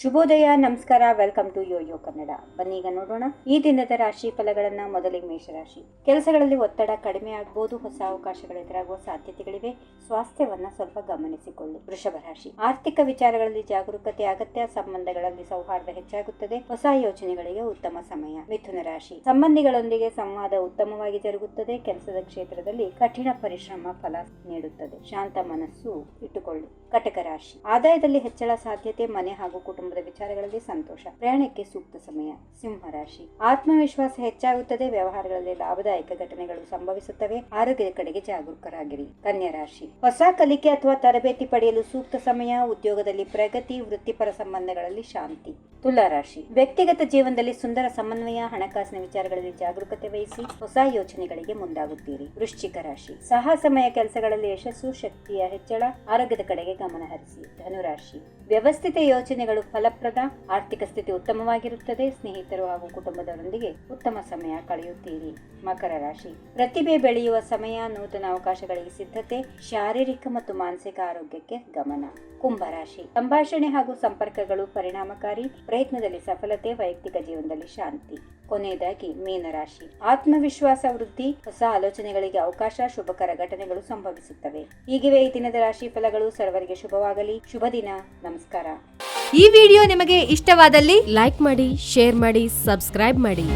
ಶುಭೋದಯ, ನಮಸ್ಕಾರ. Welcome to YoYo Kannada. ಬನ್ನಿ ಈಗ ನೋಡೋಣ ಈ ದಿನದ ರಾಶಿ ಫಲಗಳನ್ನ. ಮೊದಲಿಗೆ ಮೇಷರಾಶಿ. ಕೆಲಸಗಳಲ್ಲಿ ಒತ್ತಡ ಕಡಿಮೆ ಆಗಬಹುದು. ಹೊಸ ಅವಕಾಶಗಳು ಎದುರಾಗುವ ಸಾಧ್ಯತೆಗಳಿವೆ. ಸ್ವಾಸ್ಥ್ಯವನ್ನ ಸ್ವಲ್ಪ ಗಮನಿಸಿಕೊಳ್ಳಿ. ವೃಷಭ ರಾಶಿ. ಆರ್ಥಿಕ ವಿಚಾರಗಳಲ್ಲಿ ಜಾಗರೂಕತೆ ಅಗತ್ಯ. ಸಂಬಂಧಗಳಲ್ಲಿ ಸೌಹಾರ್ದ ಹೆಚ್ಚಾಗುತ್ತದೆ. ಹೊಸ ಯೋಚನೆಗಳಿಗೆ ಉತ್ತಮ ಸಮಯ. ಮಿಥುನ ರಾಶಿ. ಸಂಬಂಧಿಗಳೊಂದಿಗೆ ಸಂವಾದ ಉತ್ತಮವಾಗಿ ಜರುಗುತ್ತದೆ. ಕೆಲಸದ ಕ್ಷೇತ್ರದಲ್ಲಿ ಕಠಿಣ ಪರಿಶ್ರಮ ಫಲ ನೀಡುತ್ತದೆ. ಶಾಂತ ಮನಸ್ಸು ಇಟ್ಟುಕೊಳ್ಳಿ. ಕಟಕ ರಾಶಿ. ಆದಾಯದಲ್ಲಿ ಹೆಚ್ಚಳ ಸಾಧ್ಯತೆ. ಮನೆ ಹಾಗೂ ಕುಟುಂಬದ ವಿಚಾರಗಳಲ್ಲಿ ಸಂತೋಷ. ಪ್ರಯಾಣಕ್ಕೆ ಸೂಕ್ತ ಸಮಯ. ಸಿಂಹ ರಾಶಿ. ಆತ್ಮವಿಶ್ವಾಸ ಹೆಚ್ಚಾಗುತ್ತದೆ. ವ್ಯವಹಾರಗಳಲ್ಲಿ ಲಾಭದಾಯಕ ಘಟನೆಗಳು ಸಂಭವಿಸುತ್ತವೆ. ಆರೋಗ್ಯದ ಕಡೆಗೆ ಜಾಗರೂಕರಾಗಿರಿ. ಕನ್ಯಾ ರಾಶಿ. ಹೊಸ ಕಲಿಕೆ ಅಥವಾ ತರಬೇತಿ ಪಡೆಯಲು ಸೂಕ್ತ ಸಮಯ. ಉದ್ಯೋಗದಲ್ಲಿ ಪ್ರಗತಿ. ವೃತ್ತಿಪರ ಸಂಬಂಧಗಳಲ್ಲಿ ಶಾಂತಿ. ತುಲಾ ರಾಶಿ. ವ್ಯಕ್ತಿಗತ ಜೀವನದಲ್ಲಿ ಸುಂದರ ಸಮನ್ವಯ. ಹಣಕಾಸಿನ ವಿಚಾರಗಳಲ್ಲಿ ಜಾಗರೂಕತೆ ವಹಿಸಿ ಹೊಸ ಯೋಚನೆಗಳಿಗೆ ಮುಂದಾಗುತ್ತೀರಿ. ವೃಶ್ಚಿಕ ರಾಶಿ. ಸಾಹಸಮಯ ಕೆಲಸಗಳಲ್ಲಿ ಯಶಸ್ಸು. ಶಕ್ತಿಯ ಹೆಚ್ಚಳ. ಆರೋಗ್ಯದ ಕಡೆಗೆ ಗಮನ ಹರಿಸಿ. ಧನುರಾಶಿ. ವ್ಯವಸ್ಥಿತ ಯೋಚನೆಗಳು ಫಲಪ್ರದ. ಆರ್ಥಿಕ ಸ್ಥಿತಿ ಉತ್ತಮವಾಗಿರುತ್ತದೆ. ಸ್ನೇಹಿತರು ಹಾಗೂ ಕುಟುಂಬದವರೊಂದಿಗೆ ಉತ್ತಮ ಸಮಯ ಕಳೆಯುತ್ತೀರಿ. ಮಕರ ರಾಶಿ. ಪ್ರತಿಭೆ ಬೆಳೆಯುವ ಸಮಯ. ನೂತನ ಅವಕಾಶಗಳಿಗೆ ಸಿದ್ಧತೆ. ಶಾರೀರಿಕ ಮತ್ತು ಮಾನಸಿಕ ಆರೋಗ್ಯಕ್ಕೆ ಗಮನ. ಕುಂಭ ರಾಶಿ. ಸಂಭಾಷಣೆ ಹಾಗೂ ಸಂಪರ್ಕಗಳು ಪರಿಣಾಮಕಾರಿ. ಪ್ರಯತ್ನದಲ್ಲಿ ಸಫಲತೆ. ವೈಯಕ್ತಿಕ ಜೀವನದಲ್ಲಿ ಶಾಂತಿ. ಕೊನೆಯದಾಗಿ ಮೀನರಾಶಿ. ಆತ್ಮವಿಶ್ವಾಸ ವೃದ್ಧಿ. ಹೊಸ ಆಲೋಚನೆಗಳಿಗೆ ಅವಕಾಶ. ಶುಭಕರ ಘಟನೆಗಳು ಸಂಭವಿಸುತ್ತವೆ. ಹೀಗಿವೆ ಈ ದಿನದ ರಾಶಿ ಫಲಗಳು. ಸರ್ವರಿಗೆ ಶುಭವಾಗಲಿ. ಶುಭ ದಿನ. ನಮಸ್ಕಾರ. ಈ ವಿಡಿಯೋ ನಿಮಗೆ ಇಷ್ಟವಾದಲ್ಲಿ ಲೈಕ್ ಮಾಡಿ, ಶೇರ್ ಮಾಡಿ, ಸಬ್ಸ್ಕ್ರೈಬ್ ಮಾಡಿ.